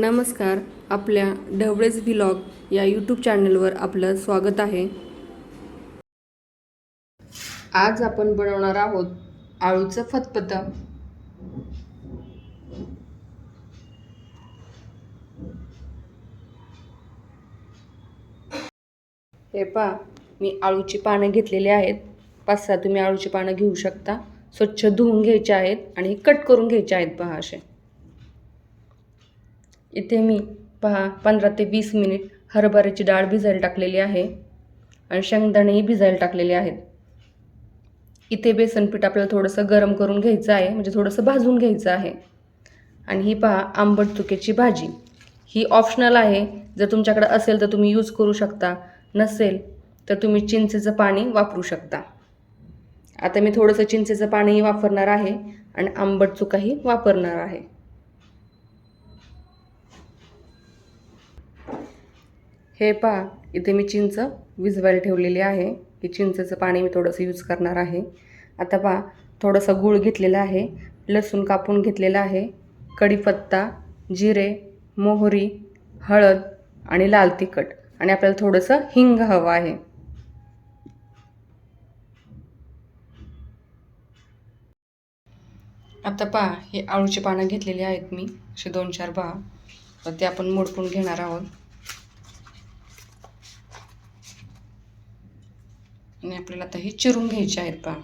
नमस्कार. आपल्या ढवळेच व्लॉग या यूट्यूब चॅनलवर आपलं स्वागत आहे. आज आपण बनवणार आहोत आळूचं फतफत. हे पहा, मी आळूची पानं घेतलेली आहेत. 5-6 तुम्ही आळूची पानं घेऊ शकता. स्वच्छ धुवून घ्यायचे आहेत आणि कट करून घ्यायचे आहेत. पहा असे. इथे मी पहा 15 ते 20 मिनिट हरभऱ्याची डाळ भिजायला टाकलेली आहे आणि शेंगदाणेही भिजायला टाकलेले आहेत. इथे बेसन पीठ आपल्याला थोडंसं गरम करून घ्यायचं आहे, म्हणजे थोडंसं भाजून घ्यायचं आहे. आणि ही पहा आंबट चुक्याची भाजी. ही ऑप्शनल आहे. जर तुमच्याकडे असेल तर तुम्ही यूज करू शकता, नसेल तर तुम्ही चिंचेचं पाणी वापरू शकता. आता मी थोडंसं चिंचेचं पाणीही वापरणार आहे आणि आंबट चुकाही वापरणार आहे. हे पहा, इथे मी चिंच भिजवायला ठेवलेली आहे. ही चिंचेचं पाणी मी थोडंसं यूज करणार आहे. आता पहा, थोडंसं गूळ घेतलेला आहे, लसूण कापून घेतलेला आहे, कढीपत्ता, जिरे, मोहरी, हळद आणि लाल तिखट आणि आपल्याला थोडंसं हिंग हवं आहे. आता पहा, हे आळूची पानं घेतलेली आहेत मी, असे 2-4 पहा. तर ते आपण मोडपून घेणार आहोत आणि आपल्याला आता हे चिरून घ्यायचे आहेत. पहा,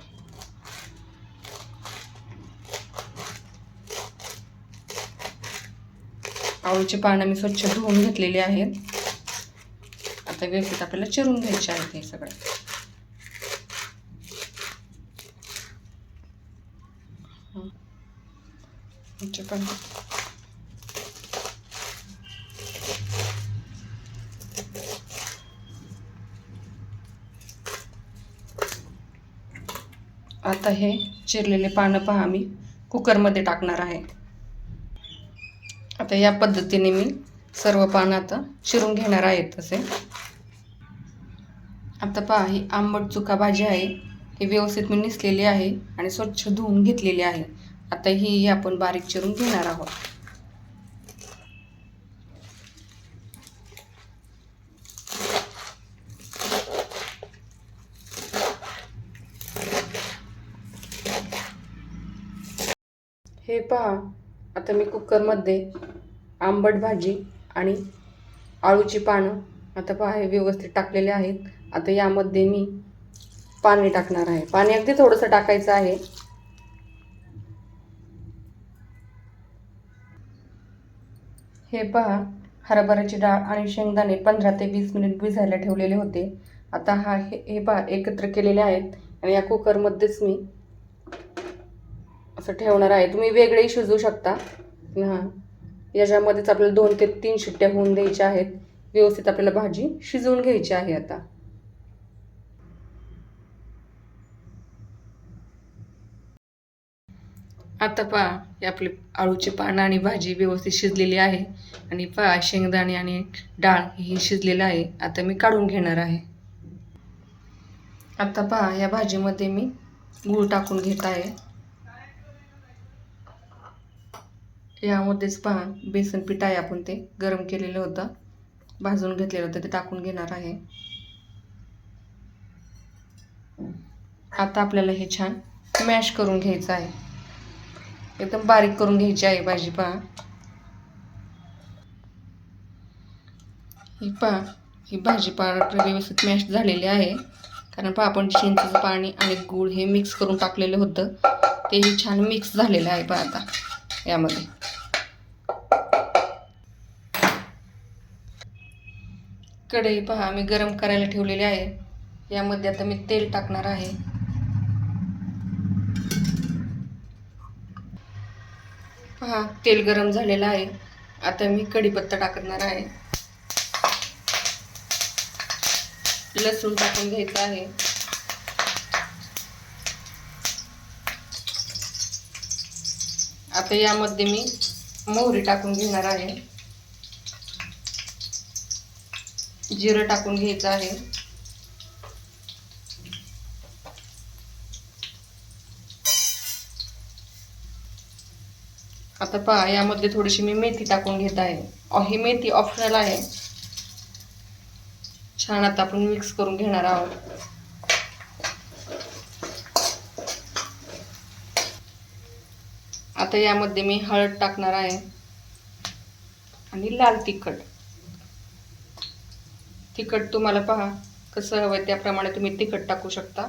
आळूची पानं मी स्वच्छ धुवून घेतलेली आहेत. आता व्यवस्थित आपल्याला चिरून घ्यायचे आहेत हे सगळं. आता हे चिरलेले पानं पहा मी कुकरमध्ये टाकणार आहे. आता या पद्धतीने मी सर्व पानं आता चिरून घेणार आहेत तसे. आता पहा, ही आंबट चुका भाजी आहे. ही व्यवस्थित मी निसलेली आहे आणि स्वच्छ धुवून घेतलेली आहे. आता ही आपण बारीक चिरून घेणार आहोत. हे पहा, आता मी कुकरमध्ये आंबट भाजी आणि आळूची पानं आता पहा हे व्यवस्थित टाकलेले आहेत. आता यामध्ये मी पाणी टाकणार आहे. पाणी अगदी थोडंसं टाकायचं आहे. हे पहा, हरभऱ्याची डाळ आणि शेंगदाणे 15 ते 20 मिनिट भिजायला ठेवलेले होते. आता हे पहा एकत्र केलेले आहेत आणि या कुकरमध्येच मी असं ठेवणार आहे. तुम्ही वेगळेही शिजवू शकता. याच्यामध्येच आपल्याला 2 ते 3 शिट्ट्या होऊन द्यायच्या आहेत. व्यवस्थित आपल्याला भाजी शिजवून घ्यायची आहे. आता पहा, ही आपली आळूची पानं आणि भाजी व्यवस्थित शिजलेली आहे आणि पहा शेंगदाणे आणि डाळ ही शिजलेलं आहे. आता मी काढून घेणार आहे. आता पहा, या भाजीमध्ये मी गूळ टाकून घेत आहे. यामध्येच पहा बेसन पीठ आहे, आपण ते गरम केलेलं होतं, भाजून घेतलेलं होतं, ते टाकून घेणार आहे. आता आपल्याला हे छान मॅश करून घ्यायचं आहे. एकदम बारीक करून घ्यायची आहे भाजी. पहा ही भाजी व्यवस्थित मॅश झालेली आहे. कारण पहा आपण चिंचेचं पाणी आणि गूळ हे मिक्स करून टाकलेलं होतं, तेही छान मिक्स झालेलं आहे. पहा आता यामध्ये कढई पहा मी गरम करायला ठेवलेली आहे. यामध्ये आता मी तेल टाकणार आहे. पहा तेल गरम झालेलं आहे. आता मी कढीपत्ता टाकणार आहे. लसूण टाकून घ्यायचं आहे. आता यामध्ये मी मोहरी टाकून घेणार आहे. जिरं टाकून घ्यायचं आहे. आता पहा, यामध्ये थोडीशी मी मेथी टाकून घेत आहे. ही मेथी ऑप्शनल आहे. छान आता आपण मिक्स करून घेणार आहोत. आता यामध्ये मी हळद टाकणार आहे आणि लाल तिखट. तिखट तुम्हाला पहा कसं हवं त्याप्रमाणे तुम्ही तिखट टाकू शकता.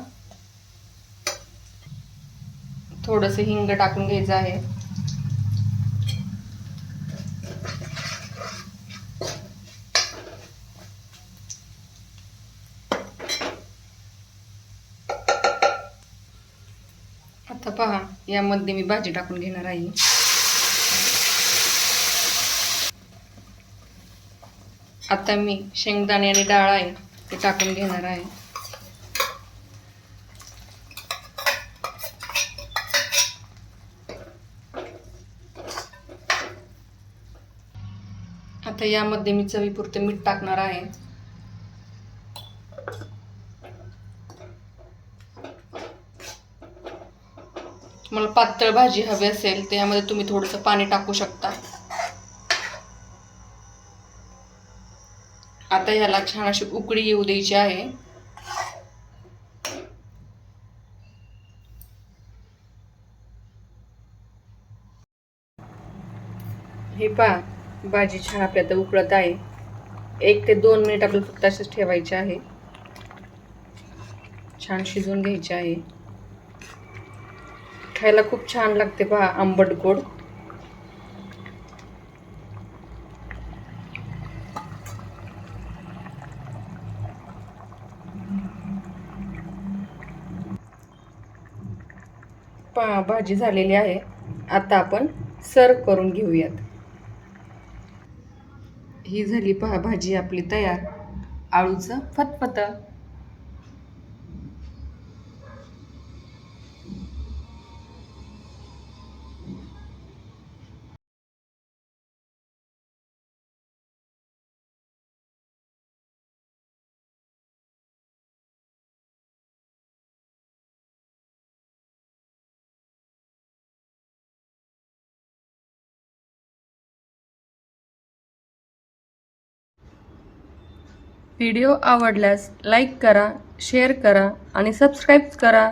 थोडंसं हिंग टाकून घ्यायचं आहे. आता पहा, यामध्ये मी भाजी टाकून घेणार आहे. आता मी शेंगदाणे आणि डाळ आहे ते टाकून घेणार आहे. आता यामध्ये मी चवीपुरते मीठ टाकणार आहे. तुम्हाला पातळ भाजी हवी असेल तर यामध्ये तुम्ही थोडंसं पाणी टाकू शकता. आता याला छान अशी उकळी येऊ द्यायची आहे. हे पहा, भाजी छान आपल्या आता उकळत आहे. 1 ते 2 मिनिट आपल्याला फक्त असेच ठेवायचे आहे. छान शिजवून घ्यायचे आहे. खायला खूप छान लागते पहा, आंबट गोड. पहा, भाजी झालेली आहे. आता आपण सर्व करून घेऊयात. ही झाली पहा भाजी आपली तयार, आळूचं फतफत. व्हिडिओ आवडल्यास लाईक करा, शेअर करा आणि सबस्क्राईब करा.